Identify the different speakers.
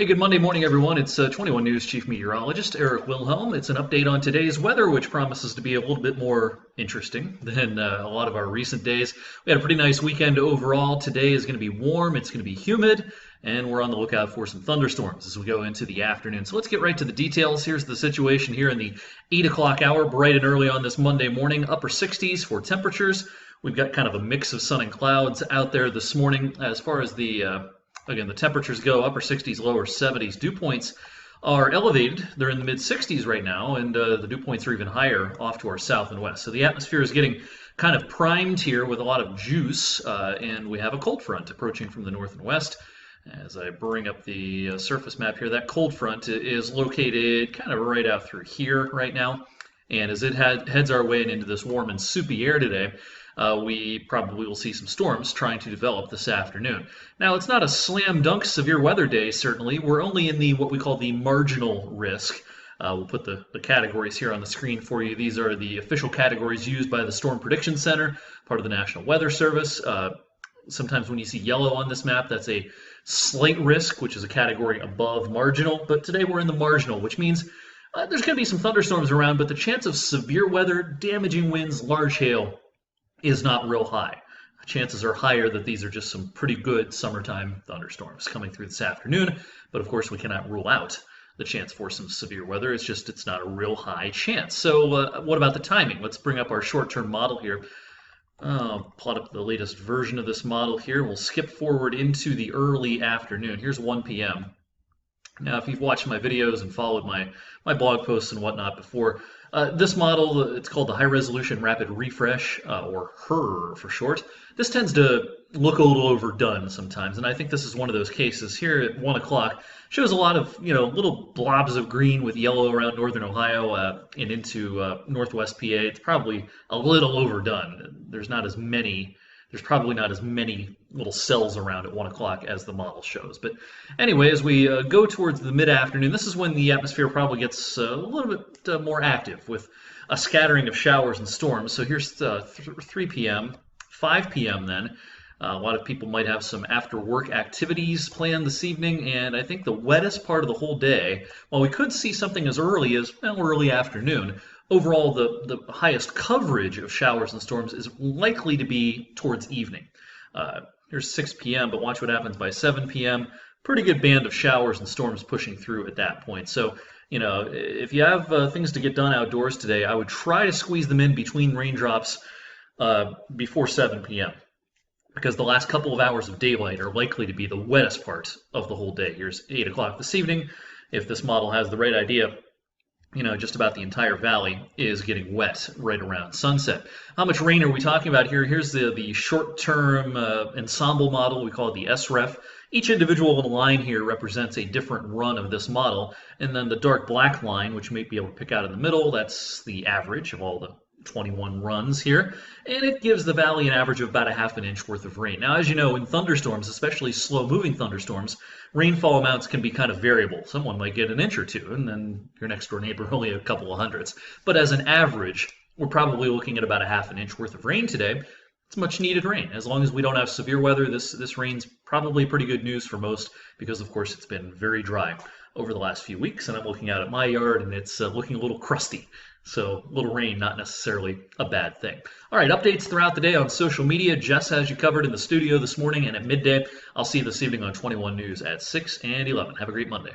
Speaker 1: Hey, good Monday morning, everyone. It's 21 News Chief Meteorologist Eric Wilhelm. It's an update on today's weather, which promises to be a little bit more interesting than a lot of our recent days. We had a pretty nice weekend overall. Today is going to be warm, it's going to be humid, and we're on the lookout for some thunderstorms as we go into the afternoon. So let's get right to the details. Here's the situation here in the 8 o'clock hour, bright and early on this Monday morning, upper 60s for temperatures. We've got kind of a mix of sun and clouds out there this morning. As far as again, the temperatures go upper 60s, lower 70s. Dew points are elevated. They're in the mid 60s right now, and the dew points are even higher off to our south and west. So the atmosphere is getting kind of primed here with a lot of juice, and we have a cold front approaching from the north and west. As I bring up the surface map here, that cold front is located kind of right out through here right now. And as it heads our way and into this warm and soupy air today, we probably will see some storms trying to develop this afternoon. Now, it's not a slam dunk severe weather day, certainly. We're only in the what we call the marginal risk. We'll put the categories here on the screen for you. These are the official categories used by the Storm Prediction Center, part of the National Weather Service. Sometimes when you see yellow on this map, that's a slight risk, which is a category above marginal. But today we're in the marginal, which means there's going to be some thunderstorms around, but the chance of severe weather, damaging winds, large hail is not real high. Chances are higher that these are just some pretty good summertime thunderstorms coming through this afternoon, but of course we cannot rule out the chance for some severe weather. It's not a real high chance. So what about the timing? Let's bring up our short-term model here. Plot up the latest version of this model here. We'll skip forward into the early afternoon. Here's 1 p.m. Now, if you've watched my videos and followed my blog posts and whatnot before, this model, it's called the High Resolution Rapid Refresh, or HRRR for short. This tends to look a little overdone sometimes, and I think this is one of those cases. Here at 1 o'clock, shows a lot of little blobs of green with yellow around northern Ohio and into northwest PA. It's probably a little overdone. There's probably not as many little cells around at 1 o'clock as the model shows. But anyway, as we go towards the mid-afternoon, this is when the atmosphere probably gets a little bit more active with a scattering of showers and storms. So here's 3 p.m., 5 p.m. then. A lot of people might have some after-work activities planned this evening, and I think the wettest part of the whole day, while we could see something as early as early afternoon, overall the highest coverage of showers and storms is likely to be towards evening. Here's 6 p.m., but watch what happens by 7 p.m. Pretty good band of showers and storms pushing through at that point. So, if you have things to get done outdoors today, I would try to squeeze them in between raindrops before 7 p.m. because the last couple of hours of daylight are likely to be the wettest part of the whole day. Here's 8 o'clock this evening. If this model has the right idea, just about the entire valley is getting wet right around sunset. How much rain are we talking about here? Here's the short-term ensemble model. We call it the SREF. Each individual line here represents a different run of this model. And then the dark black line, which you may be able to pick out in the middle, that's the average of all the 21 runs here, and it gives the valley an average of about a half an inch worth of rain. Now, as you know, in thunderstorms, especially slow-moving thunderstorms, rainfall amounts can be kind of variable. Someone might get an inch or two, and then your next-door neighbor only a couple of hundredths. But as an average, we're probably looking at about a half an inch worth of rain today. It's much-needed rain. As long as we don't have severe weather, this rain's probably pretty good news for most because, of course, it's been very dry over the last few weeks, and I'm looking out at my yard, and it's looking a little crusty. So a little rain, not necessarily a bad thing. All right, updates throughout the day on social media. Jess has you covered in the studio this morning and at midday. I'll see you this evening on 21 News at 6 and 11. Have a great Monday.